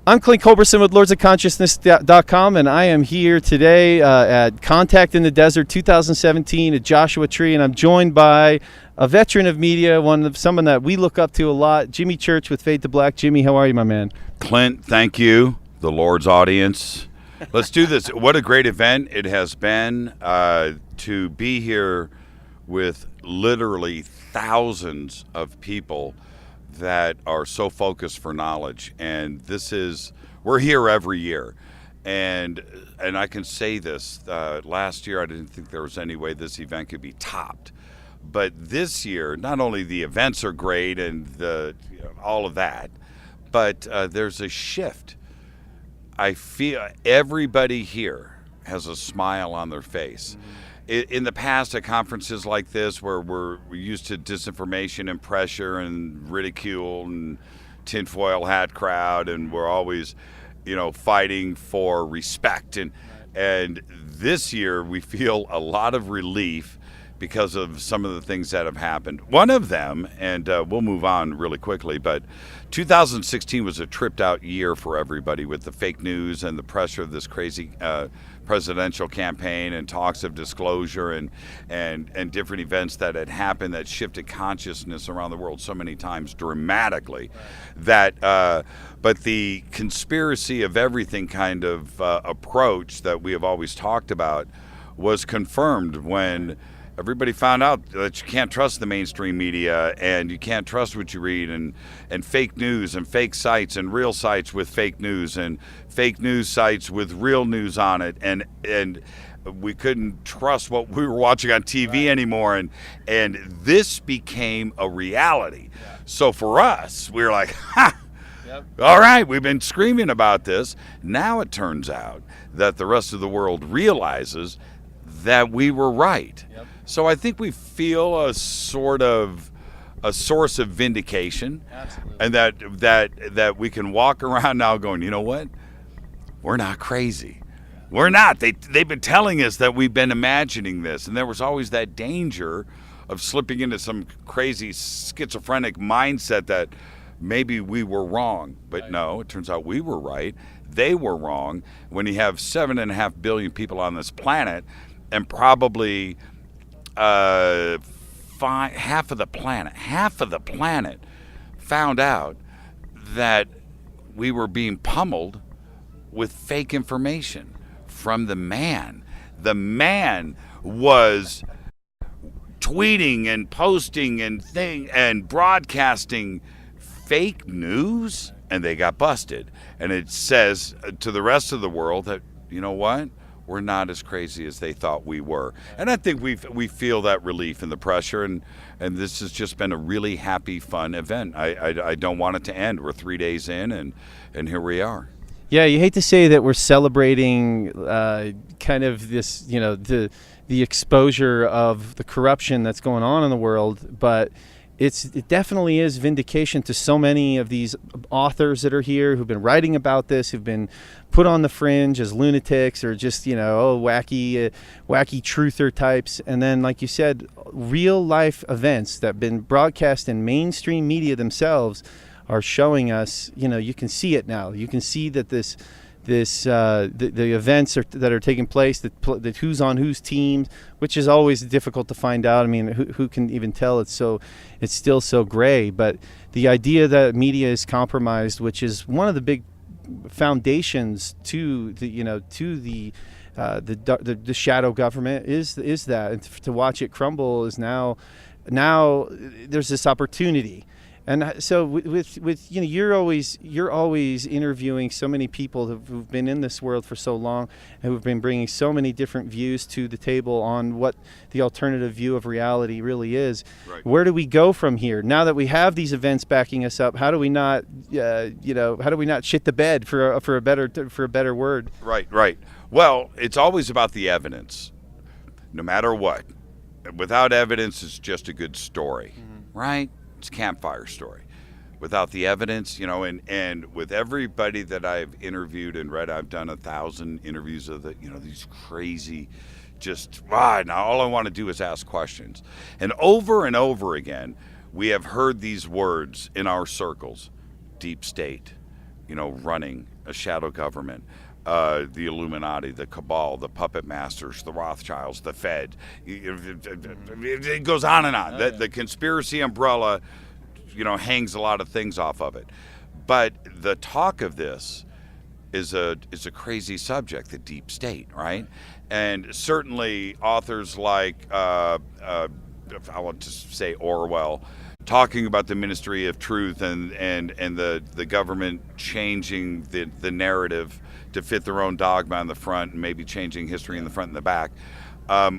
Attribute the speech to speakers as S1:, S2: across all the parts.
S1: I'm Clint Culberson with LordsOfConsciousness.com, and I am here today at Contact in the Desert 2017 at Joshua Tree, and I'm joined by a veteran of media, someone that we look up to a lot, Jimmy Church with Fade to Black. Jimmy, how are you, my man?
S2: Clint, thank you, the Lord's audience. Let's do this. What a great event it has been to be here with literally thousands of people that are so focused for knowledge, and we're here every year, and I can say this, last year I didn't think there was any way this event could be topped, but this year not only the events are great and all of that, but there's a shift. I feel everybody here has a smile on their face. In the past, at conferences like this, where we're used to disinformation and pressure and ridicule and tinfoil hat crowd, and we're always, fighting for respect. And this year, we feel a lot of relief because of some of the things that have happened. One of them, and we'll move on really quickly, but 2016 was a tripped out year for everybody with the fake news and the pressure of this crazy presidential campaign and talks of disclosure and different events that had happened that shifted consciousness around the world so many times dramatically. But the conspiracy of everything kind of approach that we have always talked about was confirmed when everybody found out that you can't trust the mainstream media and you can't trust what you read, and fake news and fake sites and real sites with fake news and fake news sites with real news on it, and we couldn't trust what we were watching on TV anymore, and this became a reality. Yeah. So for us, we were like, ha! Yep. All right, we've been screaming about this. Now it turns out that the rest of the world realizes that we were right. Yep. So I think we feel a sort of a source of vindication. Absolutely. And that we can walk around now going, you know what? We're not crazy. We're not. They've been telling us that we've been imagining this, and there was always that danger of slipping into some crazy schizophrenic mindset that maybe we were wrong. But no, it turns out we were right. They were wrong. When you have 7.5 billion people on this planet, and probably half of the planet found out that we were being pummeled with fake information from the man. The man was tweeting and posting and broadcasting fake news, and they got busted. And it says to the rest of the world that, you know what? We're not as crazy as they thought we were. And I think we feel that relief in the pressure, and this has just been a really happy, fun event. I don't want it to end. We're 3 days in, and here we are.
S1: Yeah, you hate to say that we're celebrating kind of this, the exposure of the corruption that's going on in the world, but it definitely is vindication to so many of these authors that are here who've been writing about this, who've been put on the fringe as lunatics or just, wacky truther types. And then, like you said, real life events that have been broadcast in mainstream media themselves are showing us, you can see it now. You can see that the events that are taking place, that who's on whose teams, which is always difficult to find out. I mean, who can even tell? It's still so gray. But the idea that media is compromised, which is one of the big foundations to the shadow government, is that, and to watch it crumble is now there's this opportunity. And so with you're always interviewing so many people who've been in this world for so long and who've been bringing so many different views to the table on what the alternative view of reality really is. Right. Where do we go from here? Now that we have these events backing us up, how do we not shit the bed for a better word?
S2: Right. Well, it's always about the evidence, no matter what. Without evidence, it's just a good story, right? It's a campfire story. Without the evidence, and with everybody that I've interviewed and read, I've done 1,000 interviews of these crazy, now all I want to do is ask questions. And over again, we have heard these words in our circles: deep state, running a shadow government, the Illuminati, the cabal, the puppet masters, the Rothschilds, the Fed. It goes on and on. The conspiracy umbrella, hangs a lot of things off of it. But the talk of this is a crazy subject, the deep state, right? And certainly authors like I want to say Orwell, talking about the Ministry of Truth and the government changing the narrative to fit their own dogma in the front and maybe changing history in the front and the back,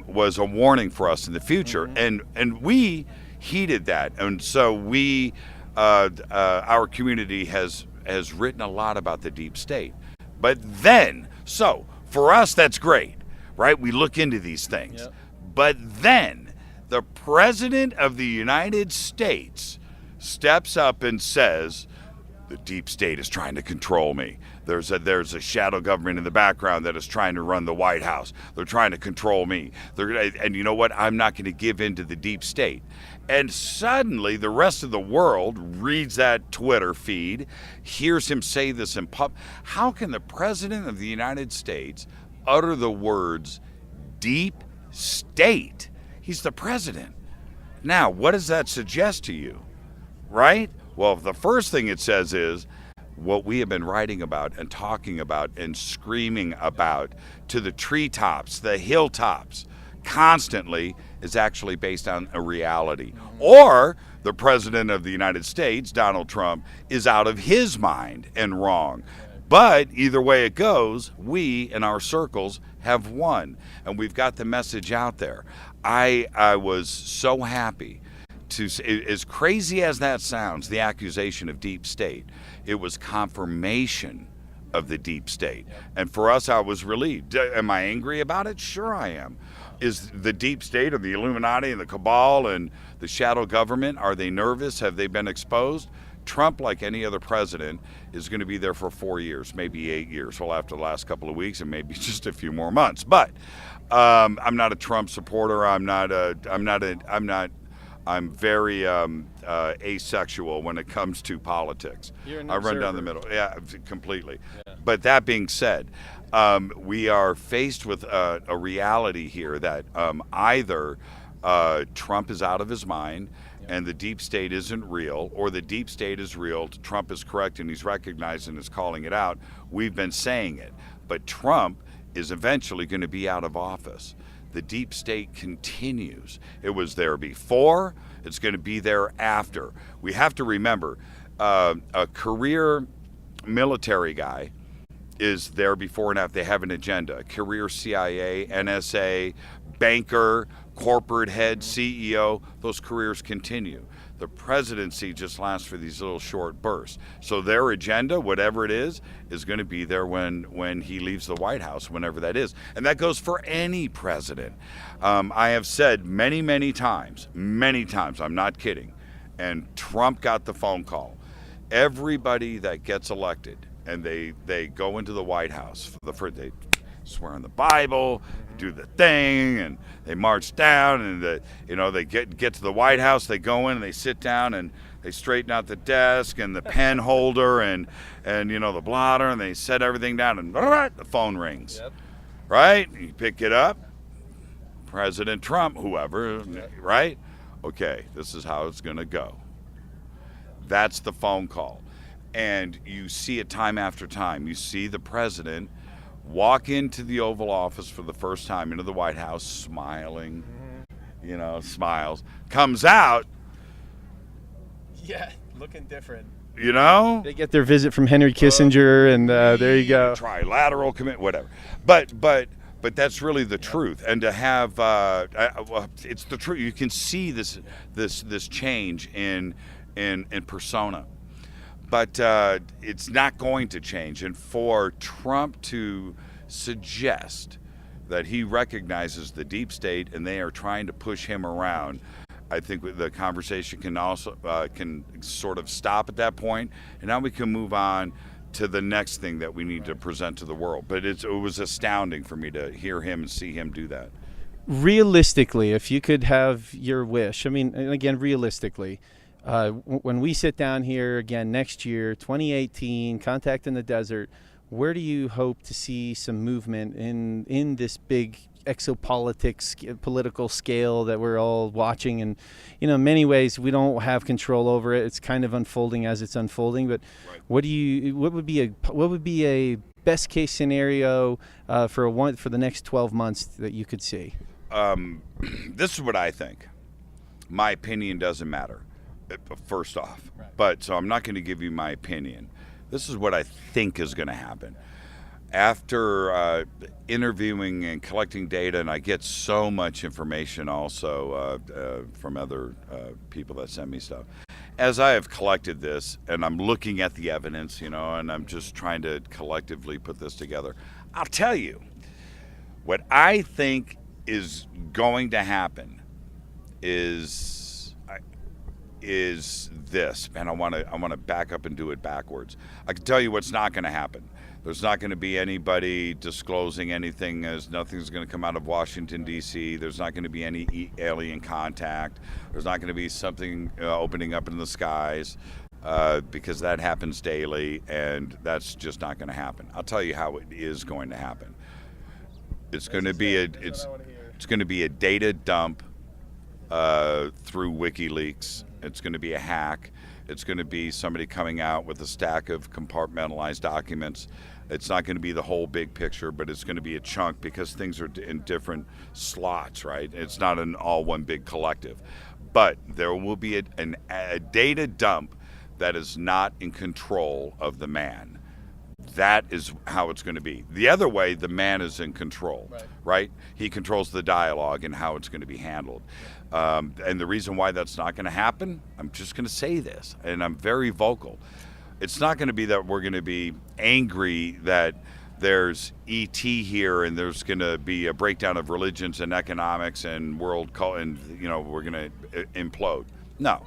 S2: was a warning for us in the future. And we heeded that. And so we, our community has written a lot about the deep state. But then, so for us, that's great, right? We look into these things. Yep. But then the President of the United States steps up and says, the deep state is trying to control me. There's a shadow government in the background that is trying to run the White House. They're trying to control me. And you know what? I'm not going to give in to the deep state. And suddenly the rest of the world reads that Twitter feed, hears him say this in public. How can the President of the United States utter the words deep state? He's the president. Now, what does that suggest to you? Right? Well, the first thing it says is what we have been writing about and talking about and screaming about to the treetops, the hilltops, constantly is actually based on a reality. Or the President of the United States, Donald Trump, is out of his mind and wrong. But either way it goes, we in our circles have won, and we've got the message out there. I was so happy to, as crazy as that sounds, the accusation of deep state, it was confirmation of the deep state. And for us, I was relieved. Am I angry about it? Sure I am. Is the deep state or the Illuminati and the cabal and the shadow government, are they nervous? Have they been exposed? Trump, like any other president, is going to be there for 4 years, maybe 8 years. Well, after the last couple of weeks and maybe just a few more months. But I'm not a Trump supporter. I'm very asexual when it comes to politics. I run down the middle. Yeah, completely. Yeah. But that being said, we are faced with a reality here that either Trump is out of his mind and the deep state isn't real, or the deep state is real, Trump is correct and he's recognized and is calling it out. We've been saying it. But Trump is eventually going to be out of office. The deep state continues. It was there before, it's going to be there after. We have to remember, a career military guy is there before and after. They have an agenda. A career CIA, NSA, banker, corporate head, CEO, those careers continue. The presidency just lasts for these little short bursts. So their agenda, whatever it is going to be there when he leaves the White House, whenever that is. And that goes for any president. I have said many times, I'm not kidding, and Trump got the phone call. Everybody that gets elected and they go into the White House, they swear on the Bible, do the thing, and they march down, and they get to the White House. They go in and they sit down and they straighten out the desk and the pen holder and the blotter, and they set everything down, and the phone rings. Yep. Right? You pick it up, President Trump, whoever, yep. Right? Okay, this is how it's going to go. That's the phone call. And you see it time after time. You see the president walk into the Oval Office for the first time, into the White House, smiling, smiles, comes out.
S1: Yeah, looking different.
S2: They
S1: get their visit from Henry Kissinger, and there you go.
S2: Trilateral commit, whatever. But that's really the truth. And to have, it's the truth. You can see this change in persona. But it's not going to change. And for Trump to suggest that he recognizes the deep state and they are trying to push him around, I think the conversation can also can sort of stop at that point, and now we can move on to the next thing that we need to present to the world. But it was astounding for me to hear him and see him do that.
S1: Realistically, if you could have your wish, again, realistically, when we sit down here again next year, 2018, Contact in the Desert, where do you hope to see some movement in this big exopolitics political scale that we're all watching? And in many ways we don't have control over it. It's kind of unfolding as it's unfolding. But
S2: Right.
S1: what would be a best case scenario for the next 12 months that you could see?
S2: This is what I think. My opinion doesn't matter, first off.
S1: Right.
S2: But so I'm not going to give you my opinion. This is what I think is going to happen. After interviewing and collecting data, and I get so much information also from other people that send me stuff. As I have collected this, and I'm looking at the evidence, and I'm just trying to collectively put this together, I'll tell you what I think is going to happen is this, and I want to back up and do it backwards. I can tell you what's not going to happen. There's not going to be anybody disclosing anything, as nothing's going to come out of Washington, D.C. There's not going to be any alien contact. There's not going to be something opening up in the skies, because that happens daily, and that's just not going to happen. I'll tell you how it is going to happen. It's going to be it's going to be a data dump through WikiLeaks. It's going to be a hack. It's going to be somebody coming out with a stack of compartmentalized documents. It's not going to be the whole big picture, but it's going to be a chunk, because things are in different slots, right? It's not an all one big collective. But there will be a data dump that is not in control of the man. That is how it's going to be. The other way, the man is in control, right? He controls the dialogue and how it's going to be handled. And the reason why that's not going to happen, I'm just going to say this, and I'm very vocal. It's not going to be that we're going to be angry that there's ET here and there's going to be a breakdown of religions and economics and and we're going to implode. No,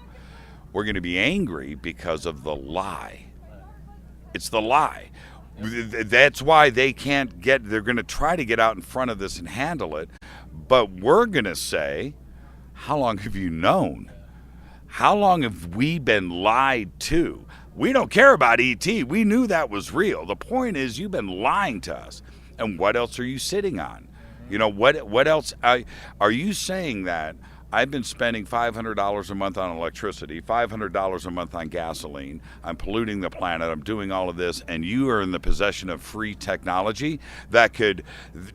S2: we're going to be angry because of the lie. It's the lie. That's why they're going to try to get out in front of this and handle it. But we're going to say, how long have you known? How long have we been lied to? We don't care about ET. We knew that was real. The point is, you've been lying to us. And what else are you sitting on? What else? Are you saying that I've been spending $500 a month on electricity, $500 a month on gasoline, I'm polluting the planet, I'm doing all of this, and you are in the possession of free technology that could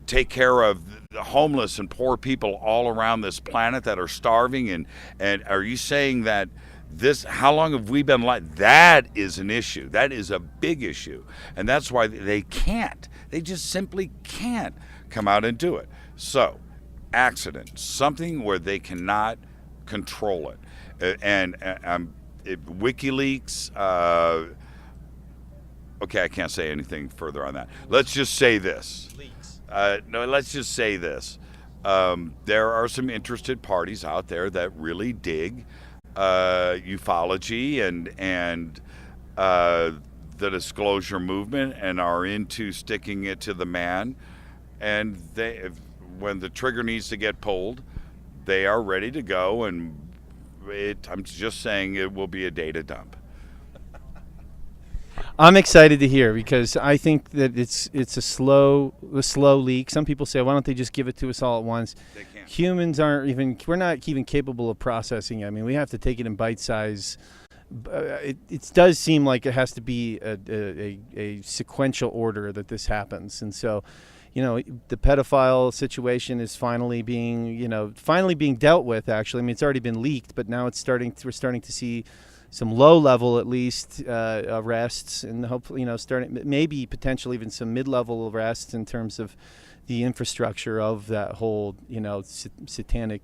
S2: take care of the homeless and poor people all around this planet that are starving? And are you saying that how long have we been lied? That is an issue. That is a big issue. And that's why they just simply can't come out and do it. So, accident, something where they cannot control it. WikiLeaks, okay, I can't say anything further on that. Let's just say this. Let's just say this. There are some interested parties out there that really dig ufology and the disclosure movement and are into sticking it to the man. And when the trigger needs to get pulled, they are ready to go, and I'm just saying it will be a data dump.
S1: I'm excited to hear, because I think that it's a slow leak. Some people say, why don't they just give it to us all at once?
S2: They can't.
S1: Humans we're not even capable of processing it. I mean, we have to take it in bite size. It does seem like it has to be a sequential order that this happens. And so, the pedophile situation is finally being dealt with, actually. I mean, it's already been leaked, but now we're starting to see some low level, at least, arrests, and hopefully, maybe potentially even some mid-level arrests in terms of the infrastructure of that whole, satanic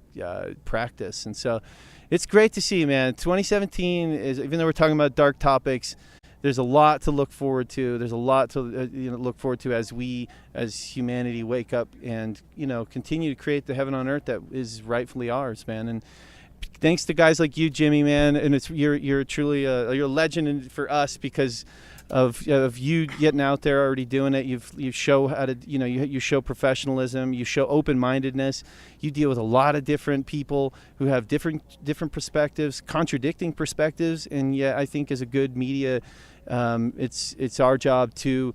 S1: practice. And so it's great to see, man. 2017 is, even though we're talking about dark topics, there's a lot to look forward to. There's a lot to look forward to as we, as humanity, wake up and continue to create the heaven on earth that is rightfully ours, man. And thanks to guys like you, Jimmy, man. And you're truly you're a legend for us because of you getting out there, already doing it. You show how to you show professionalism. You show open-mindedness. You deal with a lot of different people who have different perspectives, contradicting perspectives, and yet I think as a good media, it's our job to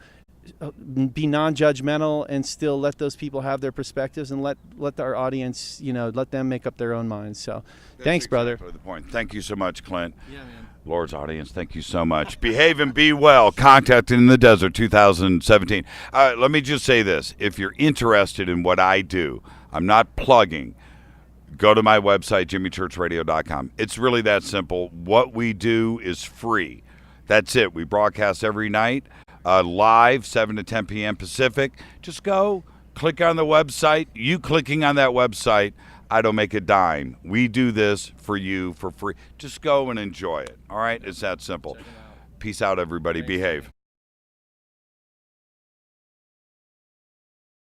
S1: be non-judgmental and still let those people have their perspectives, and let our audience, let them make up their own minds. So thanks, brother.
S2: Exactly the point. Thank you so much, Clint.
S1: Yeah, man.
S2: Lord's audience, thank you so much. Behave and Be Well, Contact in the Desert 2017. Let me just say this. If you're interested in what I do, I'm not plugging. Go to my website, jimmychurchradio.com. It's really that simple. What we do is free. That's it. We broadcast every night, live, 7 to 10 p.m. Pacific. Just go, click on the website. You clicking on that website, I don't make a dime. We do this for you for free. Just go and enjoy it. All right? It's that simple. Peace out, everybody. Behave.